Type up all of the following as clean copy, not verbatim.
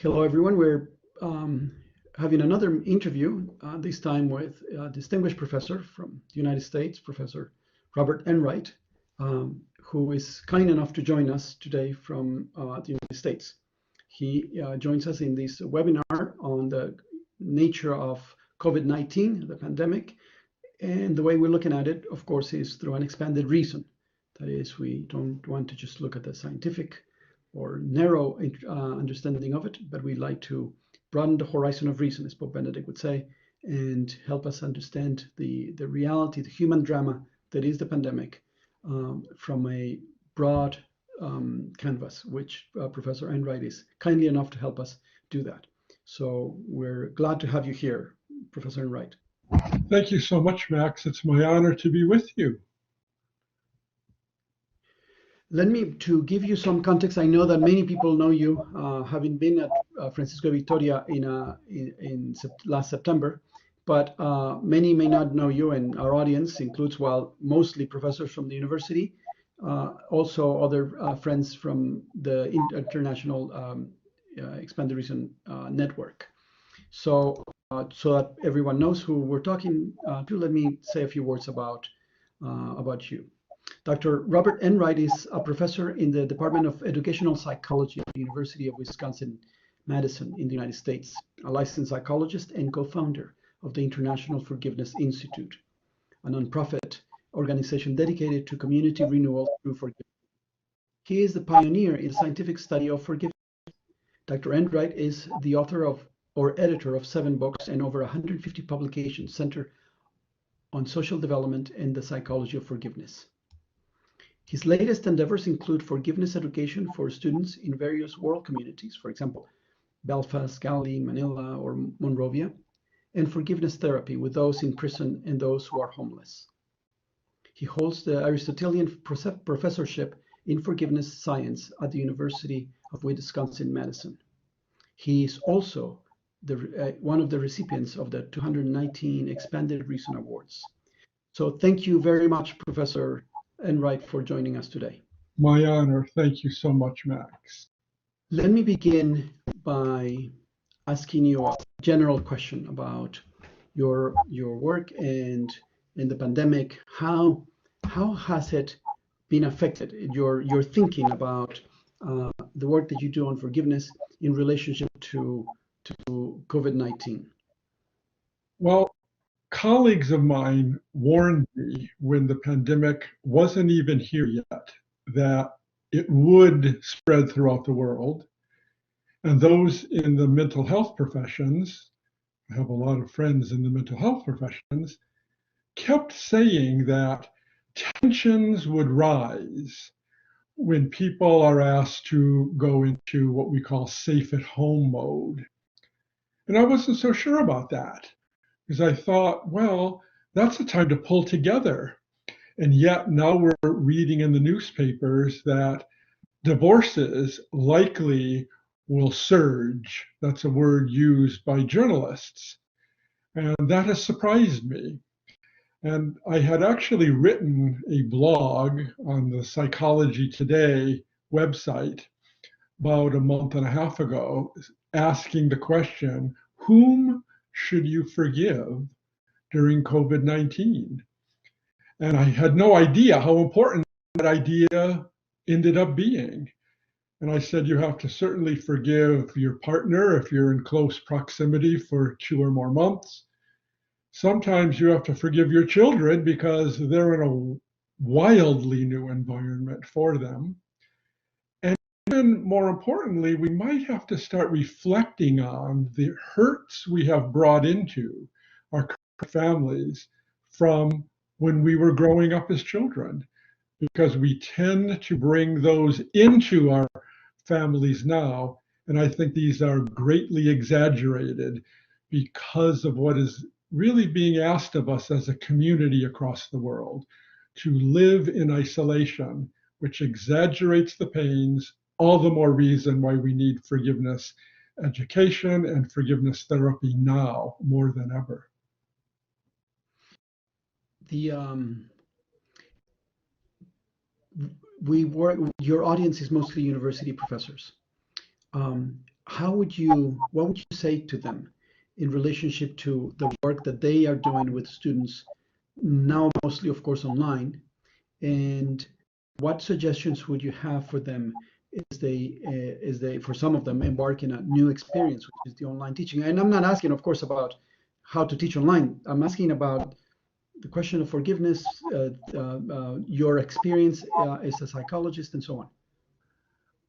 Hello, everyone. We're having another interview, this time with a distinguished professor from the United States, Professor Robert Enright, who is kind enough to join us today from the United States. He joins us in this webinar on the nature of COVID-19, the pandemic, and the way we're looking at it, of course, is through an expanded reason. That is, we don't want to just look at the scientific or narrow understanding of it, but we like to broaden the horizon of reason, as Pope Benedict would say, and help us understand the reality, the human drama that is the pandemic from a broad canvas, which Professor Enright is kindly enough to help us do that. So we're glad to have you here, Professor Enright. Thank you so much, Max. It's my honor to be with you. To give you some context, I know that many people know you, having been at Francisco Victoria in last September, but many may not know you, and our audience includes, well, mostly professors from the university, also other friends from the international expanded reason network. So that everyone knows who we're talking to, let me say a few words about you. Dr. Robert Enright is a professor in the Department of Educational Psychology at the University of Wisconsin-Madison in the United States, a licensed psychologist and co-founder of the International Forgiveness Institute, a nonprofit organization dedicated to community renewal through forgiveness. He is the pioneer in the scientific study of forgiveness. Dr. Enright is the author of or editor of 7 books and over 150 publications centered on social development and the psychology of forgiveness. His latest endeavors include forgiveness education for students in various world communities, for example, Belfast, Galilee, Manila, or Monrovia, and forgiveness therapy with those in prison and those who are homeless. He holds the Aristotelian professorship in forgiveness science at the University of Wisconsin-Madison. He is also one of the recipients of the 219 Expanded Reason Awards. So thank you very much, Professor Enright, for joining us today. My honor. Thank you so much, Max. Let me begin by asking you a general question about your work and in the pandemic. How has it been affected, your thinking about the work that you do on forgiveness in relationship to COVID-19? Well, colleagues of mine warned me when the pandemic wasn't even here yet that it would spread throughout the world. And those in the mental health professions, I have a lot of friends in the mental health professions, kept saying that tensions would rise when people are asked to go into what we call safe at home mode. And I wasn't so sure about that, because I thought, well, that's a time to pull together. And yet now we're reading in the newspapers that divorces likely will surge. That's a word used by journalists. And that has surprised me. And I had actually written a blog on the Psychology Today website about a month and a half ago, asking the question, whom should you forgive during COVID-19? And I had no idea how important that idea ended up being. And I said, you have to certainly forgive your partner if you're in close proximity for 2 or more months. Sometimes you have to forgive your children because they're in a wildly new environment for them. And even more importantly, we might have to start reflecting on the hurts we have brought into our families from when we were growing up as children, because we tend to bring those into our families now. And I think these are greatly exaggerated because of what is really being asked of us as a community across the world, to live in isolation, which exaggerates the pains, all the more reason why we need forgiveness education and forgiveness therapy now more than ever. Your audience is mostly university professors. what would you say to them in relationship to the work that they are doing with students now, mostly, of course, online? And what suggestions would you have for them as they, for some of them, embark in a new experience, which is the online teaching? And I'm not asking, of course, about how to teach online. I'm asking about the question of forgiveness, your experience as a psychologist, and so on.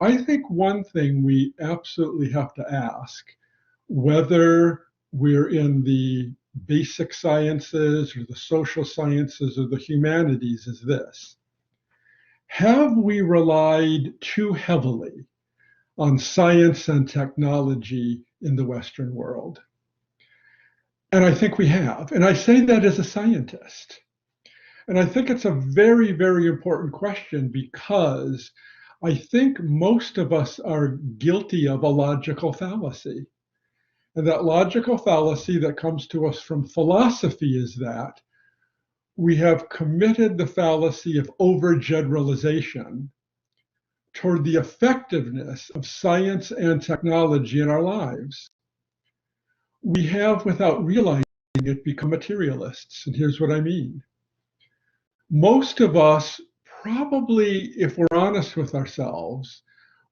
I think one thing we absolutely have to ask, whether we're in the basic sciences or the social sciences or the humanities, is this: have we relied too heavily on science and technology in the Western world? And I think we have. And I say that as a scientist. And I think it's a very, very important question, because I think most of us are guilty of a logical fallacy. And that logical fallacy that comes to us from philosophy is that we have committed the fallacy of overgeneralization toward the effectiveness of science and technology in our lives. We have, without realizing it, become materialists. And here's what I mean. Most of us, probably, if we're honest with ourselves,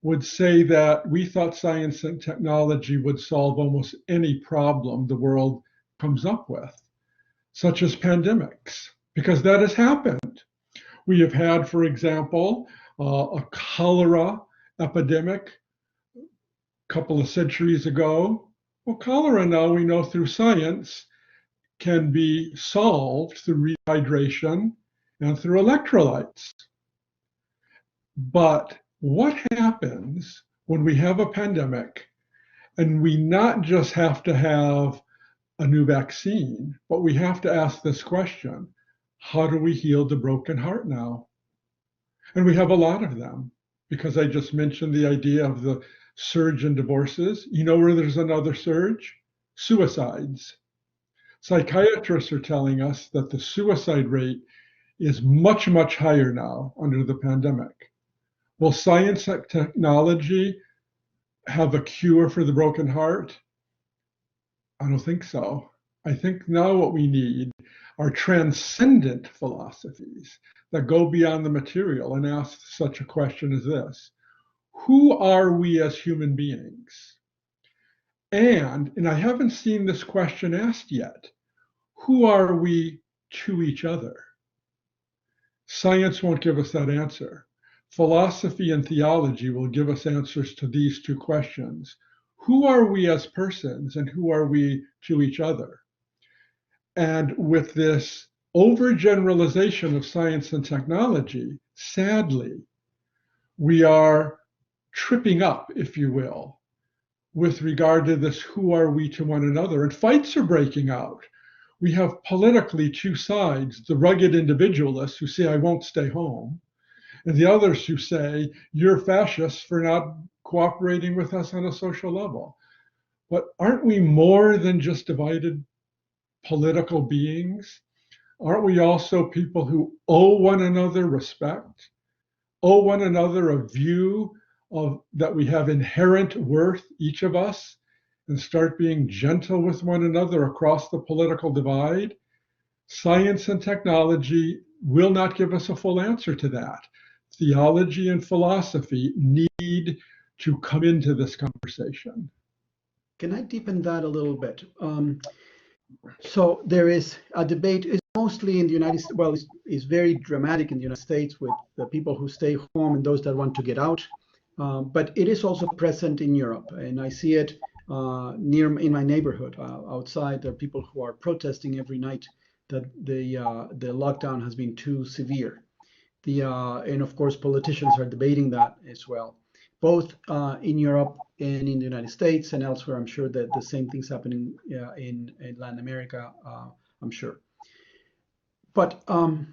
would say that we thought science and technology would solve almost any problem the world comes up with, such as pandemics, because that has happened. We have had, for example, a cholera epidemic a couple of centuries ago. Well, cholera now we know through science can be solved through rehydration and through electrolytes. But what happens when we have a pandemic and we not just have to have a new vaccine, but we have to ask this question: how do we heal the broken heart now? And we have a lot of them, because I just mentioned the idea of the surge in divorces. You know where there's another surge? Suicides. Psychiatrists are telling us that the suicide rate is much, much higher now under the pandemic. Will science and technology have a cure for the broken heart? I don't think so. I think now what we need are transcendent philosophies that go beyond the material and ask such a question as this: who are we as human beings? And I haven't seen this question asked yet, who are we to each other? Science won't give us that answer. Philosophy and theology will give us answers to these two questions. Who are we as persons, and who are we to each other? And with this overgeneralization of science and technology, sadly, we are tripping up, if you will, with regard to this: who are we to one another? And fights are breaking out. We have politically two sides: the rugged individualists who say, I won't stay home, and the others who say, you're fascists for not cooperating with us on a social level. But aren't we more than just divided political beings? Aren't we also people who owe one another respect, owe one another a view of that we have inherent worth, each of us, and start being gentle with one another across the political divide? Science and technology will not give us a full answer to that. Theology and philosophy need to come into this conversation. Can I deepen that a little bit? So there is a debate, is mostly in the United States, well, it's very dramatic in the United States with the people who stay home and those that want to get out. But it is also present in Europe, and I see it near in my neighborhood. Outside, there are people who are protesting every night that the lockdown has been too severe. And of course, politicians are debating that as well, both in Europe and in the United States and elsewhere. I'm sure that the same thing's happening in Latin America, I'm sure. But how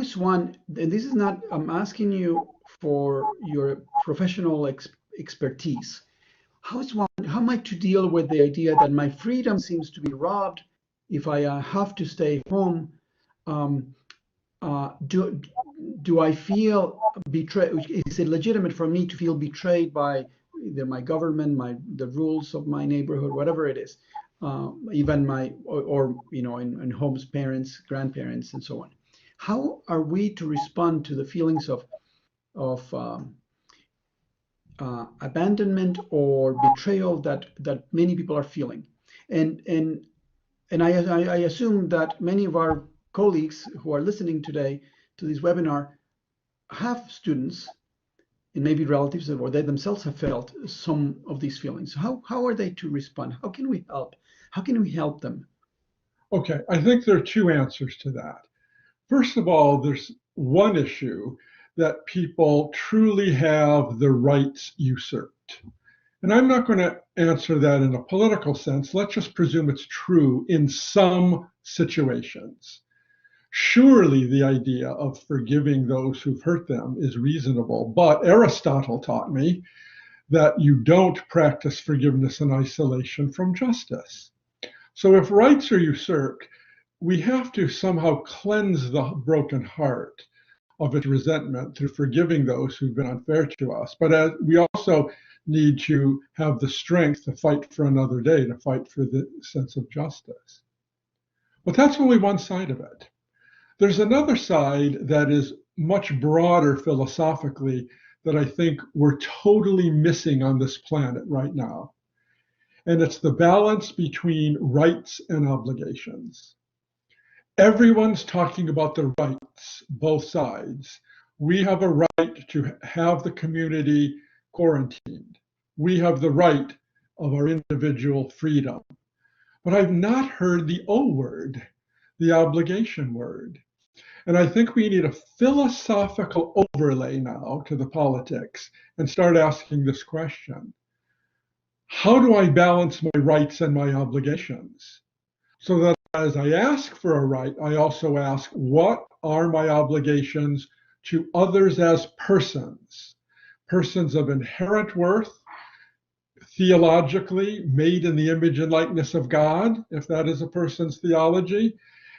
is one, and this is not, I'm asking you for your professional expertise. How am I to deal with the idea that my freedom seems to be robbed if I have to stay home? Um, do I feel betrayed? Is it legitimate for me to feel betrayed by either my government, the rules of my neighborhood, whatever it is, even or in homes, parents, grandparents, and so on. How are we to respond to the feelings of abandonment or betrayal that many people are feeling? And I assume that many of our colleagues who are listening today to this webinar have students and maybe relatives, or they themselves have felt some of these feelings. How are they to respond? How can we help? How can we help them? Okay, I think there are two answers to that. First of all, there's one issue that people truly have the rights usurped. And I'm not going to answer that in a political sense. Let's just presume it's true in some situations. Surely the idea of forgiving those who've hurt them is reasonable, but Aristotle taught me that you don't practice forgiveness in isolation from justice. So if rights are usurped, we have to somehow cleanse the broken heart of its resentment through forgiving those who've been unfair to us. But we also need to have the strength to fight for another day, to fight for the sense of justice. But that's only one side of it. There's another side that is much broader philosophically that I think we're totally missing on this planet right now. And it's the balance between rights and obligations. Everyone's talking about the rights, both sides. We have a right to have the community quarantined. We have the right of our individual freedom. But I've not heard the O word, the obligation word. And I think we need a philosophical overlay now to the politics and start asking this question. How do I balance my rights and my obligations? So that as I ask for a right, I also ask, what are my obligations to others as persons? Persons of inherent worth, theologically made in the image and likeness of God, if that is a person's theology.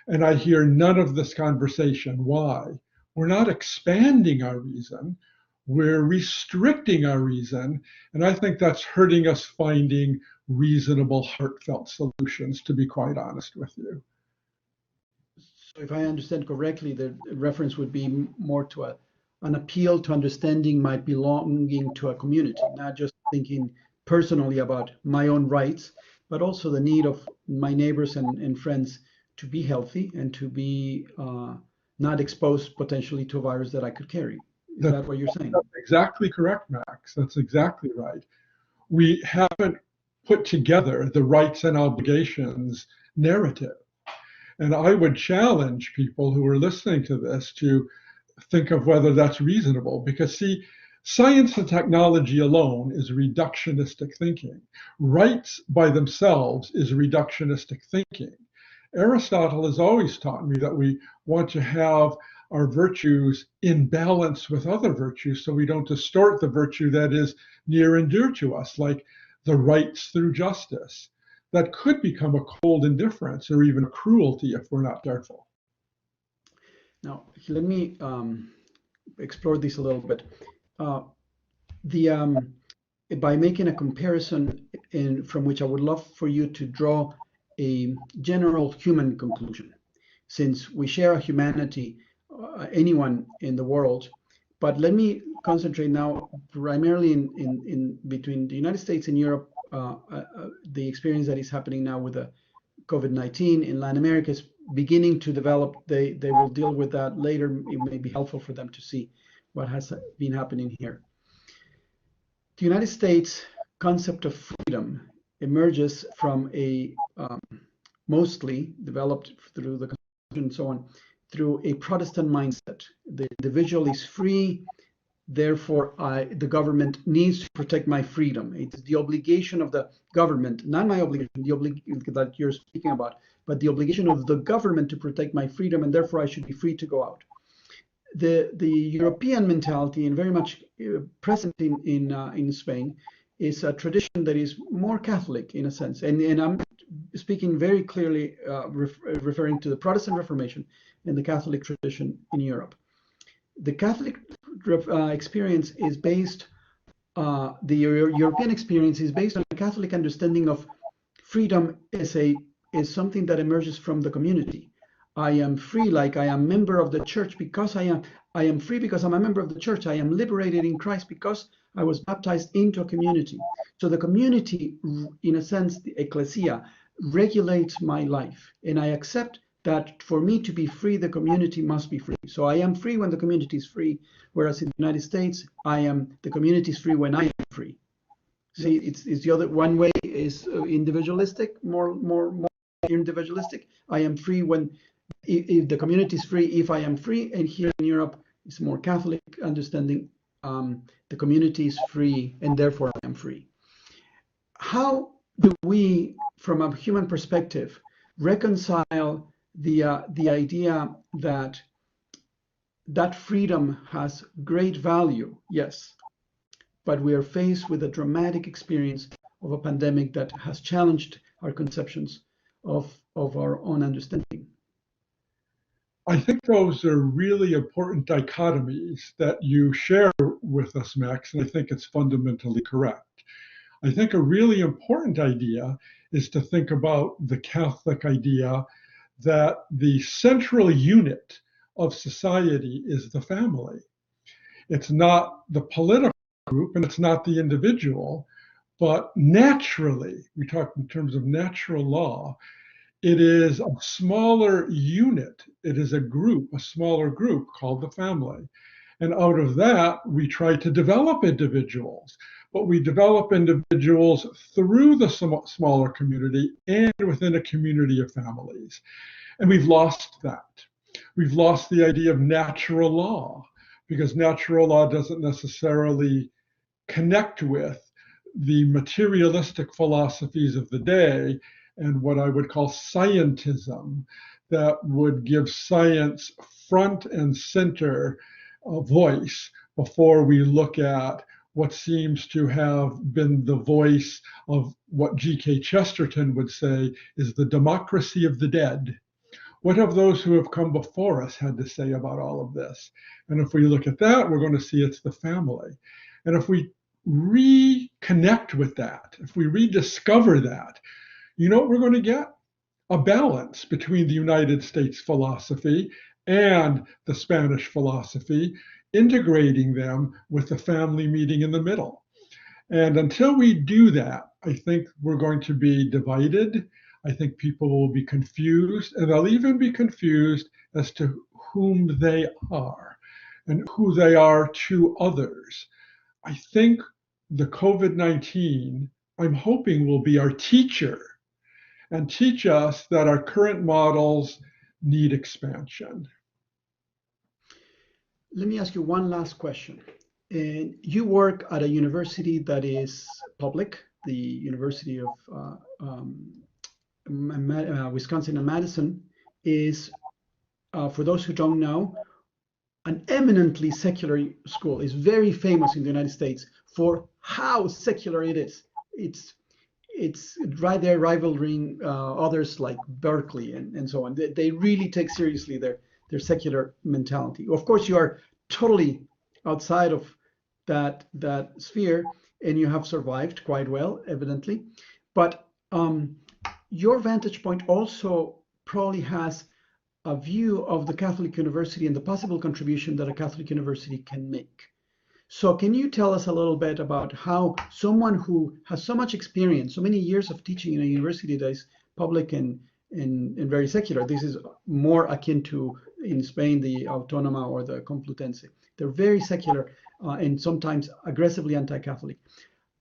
And I hear none of this conversation. Why? We're not expanding our reason. We're restricting our reason. And I think that's hurting us finding reasonable, heartfelt solutions, to be quite honest with you. So if I understand correctly, the reference would be more to an appeal to understanding my belonging to a community, not just thinking personally about my own rights, but also the need of my neighbors and friends to be healthy and to be not exposed potentially to a virus that I could carry. Is that what you're saying? That's exactly correct, Max. That's exactly right. We haven't put together the rights and obligations narrative. And I would challenge people who are listening to this to think of whether that's reasonable. Because, see, science and technology alone is reductionistic thinking. Rights by themselves is reductionistic thinking. Aristotle has always taught me that we want to have our virtues in balance with other virtues so we don't distort the virtue that is near and dear to us, like the rights through justice. That could become a cold indifference or even a cruelty if we're not careful. Now, let me explore this a little bit. By making a comparison from which I would love for you to draw a general human conclusion, since we share a humanity, anyone in the world. But let me concentrate now primarily in between the United States and Europe. The experience that is happening now with the COVID-19 in Latin America is beginning to develop. They will deal with that later. It may be helpful for them to see what has been happening here. The United States concept of freedom emerges from a mostly developed through the Constitution and so on, through a Protestant mindset. The individual is free, therefore the government needs to protect my freedom. It's the obligation of the government, not my obligation, the obligation that you're speaking about, but the obligation of the government to protect my freedom, and therefore I should be free to go out. The European mentality, and very much present in Spain, is a tradition that is more Catholic in a sense, and I'm speaking very clearly referring to the Protestant Reformation and the Catholic tradition in Europe. The Catholic experience is based the European experience is based on a Catholic understanding of freedom is something that emerges from the community. I am free, like I am member of the church because I am free because I'm a member of the church. I am liberated in Christ because I was baptized into a community. So the community, in a sense, the ecclesia, regulates my life, and I accept that for me to be free, the community must be free. So I am free when the community is free, whereas in the United States, the community is free when I am free. See, it's the other one way is individualistic, more individualistic. I am free when if the community is free, if I am free, and here in Europe, it's more Catholic understanding. The community is free, and therefore I am free. How do we, from a human perspective, reconcile the idea that freedom has great value? Yes, but we are faced with a dramatic experience of a pandemic that has challenged our conceptions of our own understanding. I think those are really important dichotomies that you share with us, Max, and I think it's fundamentally correct. I think a really important idea is to think about the Catholic idea that the central unit of society is the family. It's not the political group and it's not the individual, but naturally, we talk in terms of natural law, it is a smaller unit. It is a smaller group called the family. And out of that, we try to develop individuals, but we develop individuals through the smaller community and within a community of families. And we've lost that. We've lost the idea of natural law because natural law doesn't necessarily connect with the materialistic philosophies of the day and what I would call scientism that would give science front and center voice before we look at what seems to have been the voice of what G.K. Chesterton would say is the democracy of the dead. What have those who have come before us had to say about all of this? And if we look at that, we're going to see it's the family. And if we reconnect with that, if we rediscover that, you know what we're going to get? A balance between the United States philosophy and the Spanish philosophy, integrating them with the family meeting in the middle. And until we do that, I think we're going to be divided. I think people will be confused, and they'll even be confused as to whom they are and who they are to others. I think the COVID-19, I'm hoping, will be our teacher and teach us that our current models need expansion. Let me ask you one last question. And you work at a university that is public, the University of Wisconsin and Madison is, for those who don't know, an eminently secular school. Is very famous in the United States for how secular it is. It's right there rivaling others like Berkeley and so on. They really take seriously their secular mentality. Of course, you are totally outside of that sphere, and you have survived quite well, evidently. But your vantage point also probably has a view of the Catholic University and the possible contribution that a Catholic university can make. So can you tell us a little bit about how someone who has so much experience, so many years of teaching in a university that is public and very secular, this is more akin to, in Spain, the Autónoma or the Complutense. They're very secular and sometimes aggressively anti-Catholic.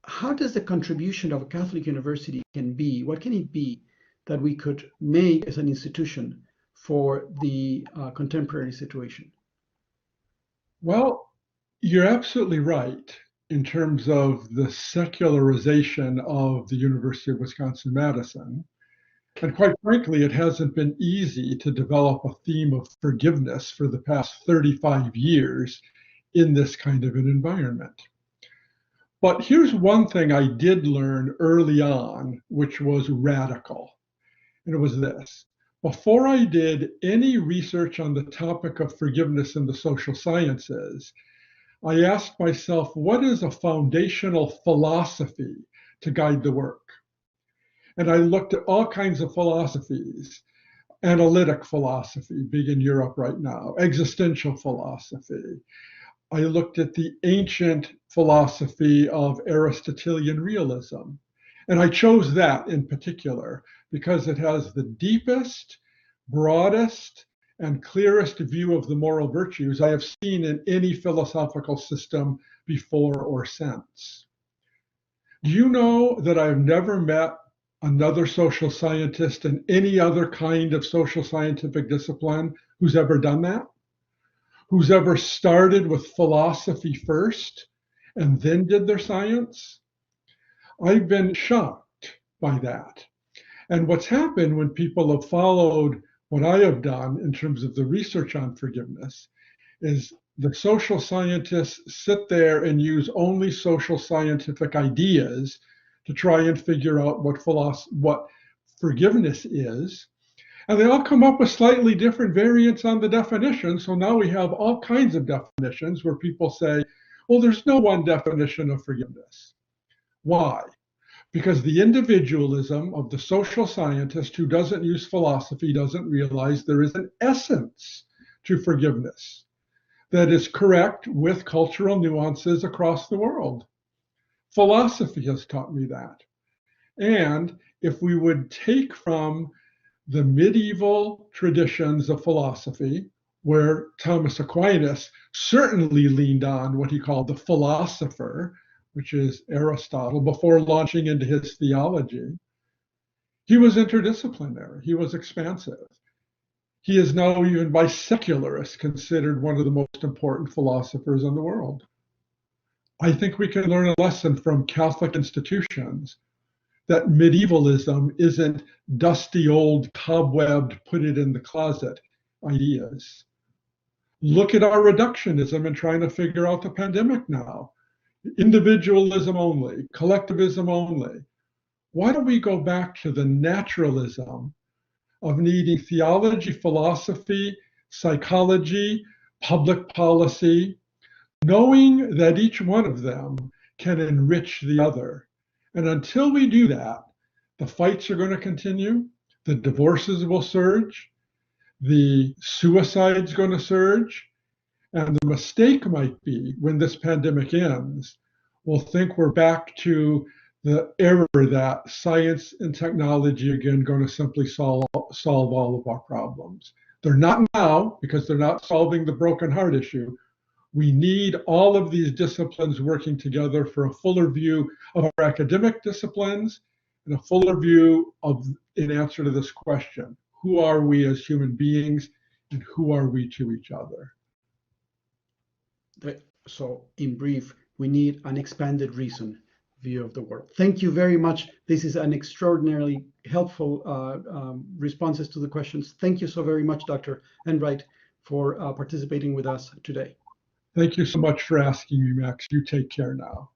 How does the contribution of a Catholic university can be? What can it be that we could make as an institution for the contemporary situation? Well, you're absolutely right in terms of the secularization of the University of Wisconsin-Madison. And quite frankly, it hasn't been easy to develop a theme of forgiveness for the past 35 years in this kind of an environment. But here's one thing I did learn early on, which was radical. And it was this. Before I did any research on the topic of forgiveness in the social sciences, I asked myself, what is a foundational philosophy to guide the work? And I looked at all kinds of philosophies. Analytic philosophy, big in Europe right now, existential philosophy. I looked at the ancient philosophy of Aristotelian realism. And I chose that in particular because it has the deepest, broadest, and clearest view of the moral virtues I have seen in any philosophical system before or since. Do you know that I've never met another social scientist in any other kind of social scientific discipline who's ever done that? Who's ever started with philosophy first and then did their science? I've been shocked by that. And what's happened when people have followed what I have done in terms of the research on forgiveness is the social scientists sit there and use only social scientific ideas to try and figure out what forgiveness is. And they all come up with slightly different variants on the definition. So now we have all kinds of definitions where people say, well, there's no one definition of forgiveness. Why? Because the individualism of the social scientist who doesn't use philosophy doesn't realize there is an essence to forgiveness that is correct with cultural nuances across the world. Philosophy has taught me that. And if we would take from the medieval traditions of philosophy, where Thomas Aquinas certainly leaned on what he called the philosopher, which is Aristotle, before launching into his theology, he was interdisciplinary, he was expansive. He is now, even by secularists, considered one of the most important philosophers in the world. I think we can learn a lesson from Catholic institutions that medievalism isn't dusty old cobwebbed, put it in the closet ideas. Look at our reductionism and trying to figure out the pandemic now. Individualism only, collectivism only. Why don't we go back to the naturalism of needing theology, philosophy, psychology, public policy, knowing that each one of them can enrich the other. And until we do that, the fights are going to continue, the divorces will surge, the suicide's going to surge, and the mistake might be when this pandemic ends, we'll think we're back to the era that science and technology again going to simply solve all of our problems. They're not now because they're not solving the broken heart issue. We need all of these disciplines working together for a fuller view of our academic disciplines and a fuller view of, in answer to this question, who are we as human beings and who are we to each other? So in brief, we need an expanded reason view of the world. Thank you very much. This is an extraordinarily helpful responses to the questions. Thank you so very much, Dr. Enright, for participating with us today. Thank you so much for asking me, Max. You take care now.